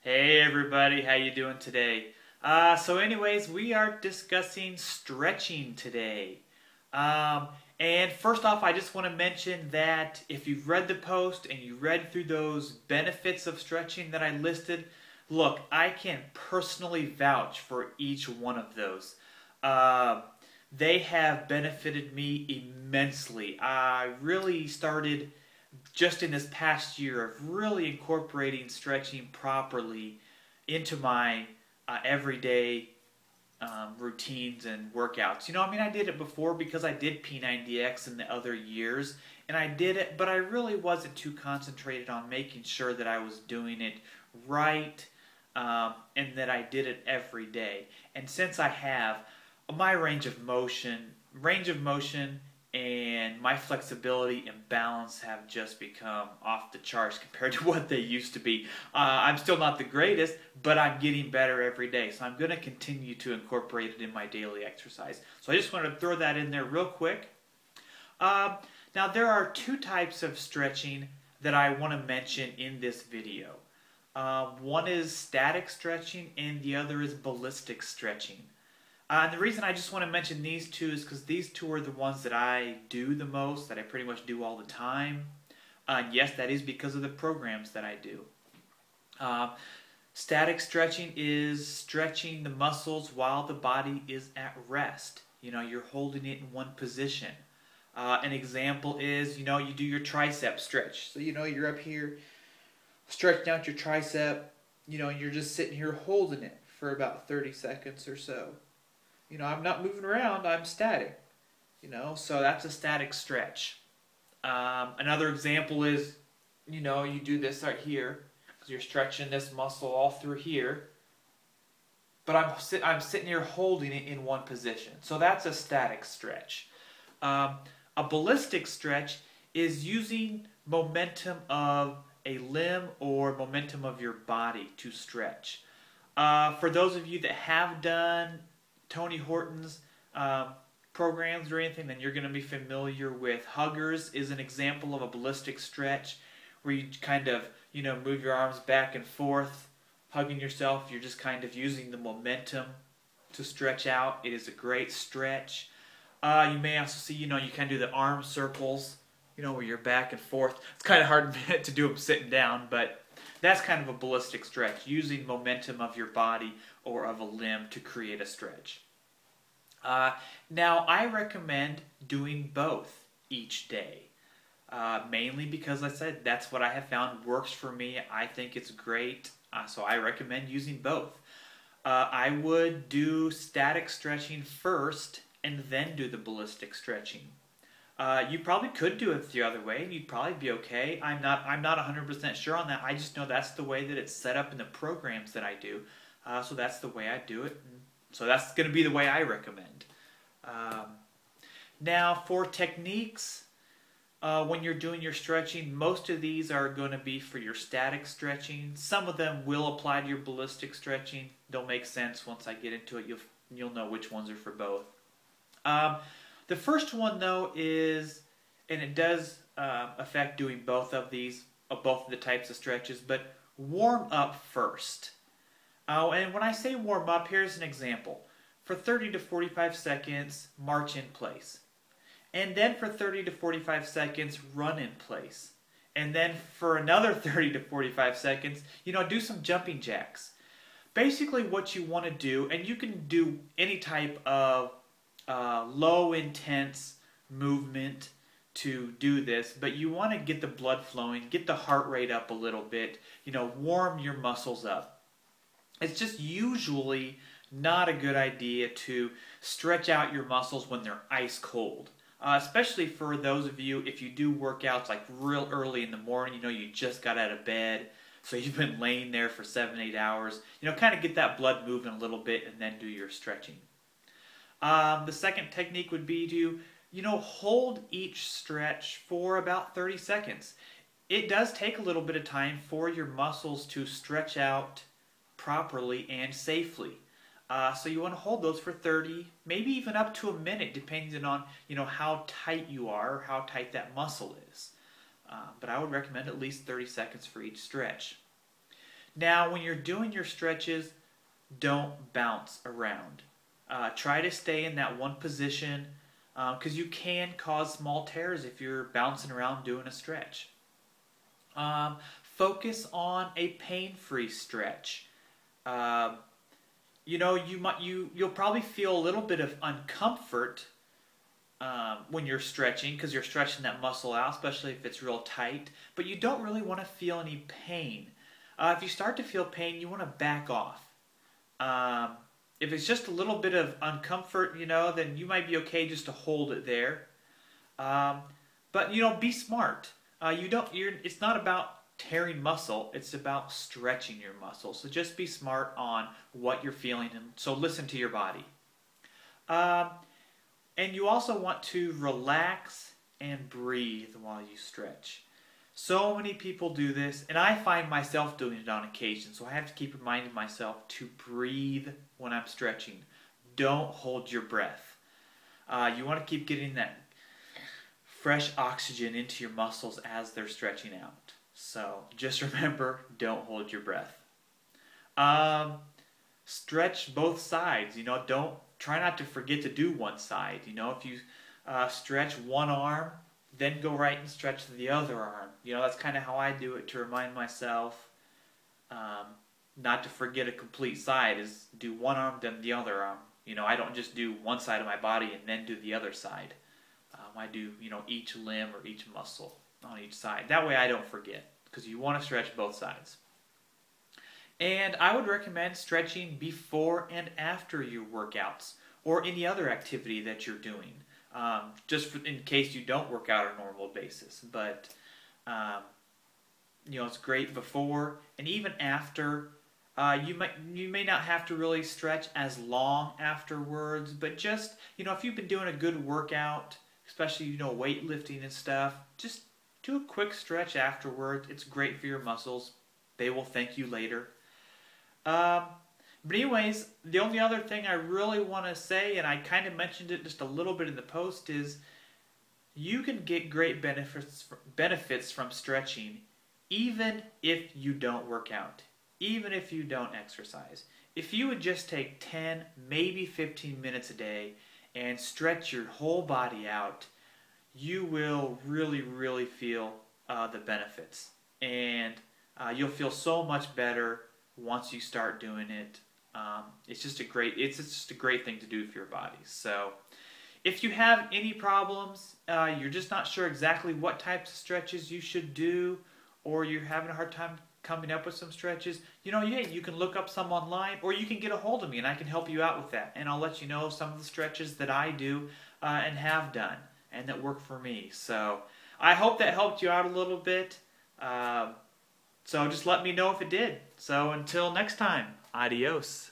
Hey everybody, how you doing today? So anyways, we are discussing stretching today. Um, and first off, I just want to mention that if you've read the post and you read through those benefits of stretching that I listed, look, I can personally vouch for each one of those. Uh, they have benefited me immensely. I really started just in this past year of really incorporating stretching properly into my everyday routines and workouts. I did it before because I did P90X in the other years, and I did it, but I really wasn't too concentrated on making sure that I was doing it right and that I did it every day. And since I have my range of motion and my flexibility and balance have just become off the charts compared to what they used to be. I'm still not the greatest, but I'm getting better every day. So I'm going to continue to incorporate it in my daily exercise. So I just wanted to throw that in there real quick. Now there are two types of stretching that I want to mention in this video. One is static stretching and the other is ballistic stretching. And the reason I just want to mention these two is because these two are the ones that I do the most, that I pretty much do all the time. And yes, that is because of the programs that I do. Static stretching is stretching the muscles while the body is at rest. You're holding it in one position. An example is, you do your tricep stretch. So, you're up here stretching out your tricep. You're just sitting here holding it for about 30 seconds or so. I'm not moving around, I'm static. So that's a static stretch. Another example is, you do this right here, because you're stretching this muscle all through here, but I'm sitting here holding it in one position. So that's a static stretch. A ballistic stretch is using momentum of a limb or momentum of your body to stretch. For those of you that have done Tony Horton's programs or anything, then you're going to be familiar with huggers is an example of a ballistic stretch where you kind of, move your arms back and forth, hugging yourself. You're just kind of using the momentum to stretch out. It is a great stretch. You may also see, you kind of do the arm circles, where you're back and forth. It's kind of hard to do them sitting down, but that's kind of a ballistic stretch, using momentum of your body or of a limb to create a stretch. Now, I recommend doing both each day, mainly because I said that's what I have found works for me. I think it's great, so I recommend using both. I would do static stretching first and then do the ballistic stretching. You probably could do it the other way, and you'd probably be okay. I'm not 100% sure on that. I just know that's the way that it's set up in the programs that I do. So that's the way I do it. So that's going to be the way I recommend. Now for techniques, when you're doing your stretching, most of these are going to be for your static stretching. Some of them will apply to your ballistic stretching. They'll make sense once I get into it. You'll know which ones are for both. The first one though is, and it does affect doing both of these, both of the types of stretches, but warm up first. And when I say warm up, here's an example. For 30 to 45 seconds, march in place. And then for 30 to 45 seconds, run in place. And then for another 30 to 45 seconds, do some jumping jacks. Basically what you want to do, and you can do any type of low intense movement to do this, but you want to get the blood flowing, get the heart rate up a little bit, warm your muscles up. It's just usually not a good idea to stretch out your muscles when they're ice cold. Especially for those of you, if you do workouts like real early in the morning, you just got out of bed, so you've been laying there for 7-8 hours, kind of get that blood moving a little bit and then do your stretching. The second technique would be to, hold each stretch for about 30 seconds. It does take a little bit of time for your muscles to stretch out properly and safely. So you want to hold those for 30, maybe even up to a minute, depending on, how tight you are or how tight that muscle is. But I would recommend at least 30 seconds for each stretch. Now, when you're doing your stretches, don't bounce around. Try to stay in that one position because you can cause small tears if you're bouncing around doing a stretch. Focus on a pain-free stretch. You'll probably feel a little bit of uncomfort when you're stretching because you're stretching that muscle out, especially if it's real tight. But you don't really want to feel any pain. If you start to feel pain, you want to back off. If it's just a little bit of uncomfort, then you might be okay just to hold it there. But be smart. It's not about tearing muscle, it's about stretching your muscle. So just be smart on what you're feeling, and so listen to your body. And you also want to relax and breathe while you stretch. So many people do this, and I find myself doing it on occasion, so I have to keep reminding myself to breathe when I'm stretching. Don't hold your breath. You want to keep getting that fresh oxygen into your muscles as they're stretching out. So just remember, don't hold your breath. Stretch both sides. Try not to forget to do one side. If you stretch one arm, then go right and stretch the other arm. That's kind of how I do it to remind myself not to forget a complete side. Is do one arm, then the other arm. I don't just do one side of my body and then do the other side. I do, each limb or each muscle on each side. That way I don't forget, because you want to stretch both sides. And I would recommend stretching before and after your workouts or any other activity that you're doing, in case you don't work out on a normal basis. But, it's great before and even after. You may not have to really stretch as long afterwards, but just, if you've been doing a good workout, especially, weightlifting and stuff, just do a quick stretch afterwards. It's great for your muscles. They will thank you later. But anyways, the only other thing I really want to say, and I kind of mentioned it just a little bit in the post, is you can get great benefits from stretching even if you don't work out, even if you don't exercise. If you would just take 10, maybe 15 minutes a day and stretch your whole body out, you will really, really feel the benefits. And you'll feel so much better once you start doing it. It's just a great thing to do for your body. So if you have any problems, you're just not sure exactly what types of stretches you should do, or you're having a hard time coming up with some stretches, you can look up some online, or you can get a hold of me and I can help you out with that. And I'll let you know some of the stretches that I do and have done and that work for me. So I hope that helped you out a little bit. So just let me know if it did. So until next time, adios.